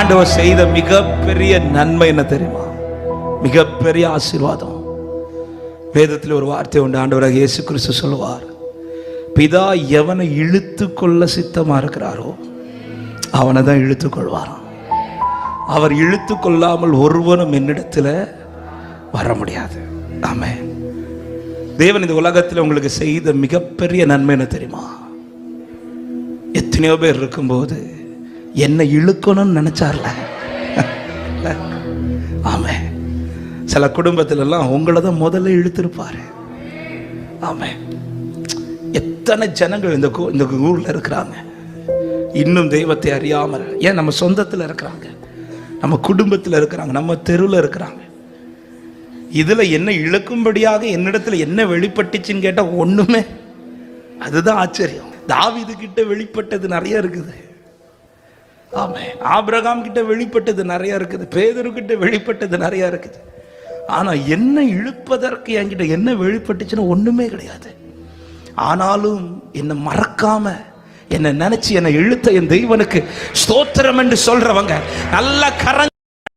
ஆண்டவர் செய்த மிகப்பெரிய நன்மை என்ன தெரியுமா? மிகப்பெரிய ஆசீர்வாதம். வேதத்தில் ஒரு வார்த்தை உண்டு. ஆண்டவராக இயேசு கிறிஸ்து சொல்லுவார், பிதா எவனை இழுத்து கொள்ள சித்தமா இருக்கிறாரோ அவனை தான் இழுத்து கொள்வாராம். அவர் இழுத்து கொள்ளாமல் ஒருவனும் என்னிடத்தில் வர முடியாது. ஆமென். தேவன் இந்த உலகத்தில் உங்களுக்கு செய்த மிகப்பெரிய நன்மை என்ன தெரியுமா? எத்தனையோ பேர் இருக்கும்போது என்னை இழுக்கணும்னு நினைச்சார்ல. ஆமென். சில குடும்பத்துல எல்லாம் உங்களை தான் முதல்ல இழுத்திருப்பாரு. ஆமென். எத்தனை ஜனங்கள் இந்த ஊர்ல இருக்கிறாங்க, இன்னும் தெய்வத்தை அறியாமல். ஏன் நம்ம சொந்தத்தில் இருக்கிறாங்க, நம்ம குடும்பத்தில் இருக்கிறாங்க, நம்ம தெருவில் இருக்கிறாங்க. இதுல என்ன இழுக்கும்படியாக என்னிடத்துல என்ன வெளிப்பட்டுச்சுன்னு கேட்டா ஒண்ணுமே. அதுதான் ஆச்சரியம். தாவீது கிட்ட வெளிப்பட்டது நிறைய இருக்குது. ஆமென். ஆபிரகாம் கிட்ட வெளிப்பட்டது நிறைய இருக்குது. பேதுரு கிட்ட வெளிப்பட்டது நிறைய இருக்குது. ஆனா என்ன இழுப்பதற்கு என்கிட்ட என்ன வெளிப்பட்டுச்சுன்னு ஒண்ணுமே கிடையாது. ஆனாலும் என்னை மறக்காம என்னை நினைச்சு என்னை இழுத்த என் தெய்வனுக்கு ஸ்தோத்திரம் என்று சொல்றவங்க நல்ல கரங்க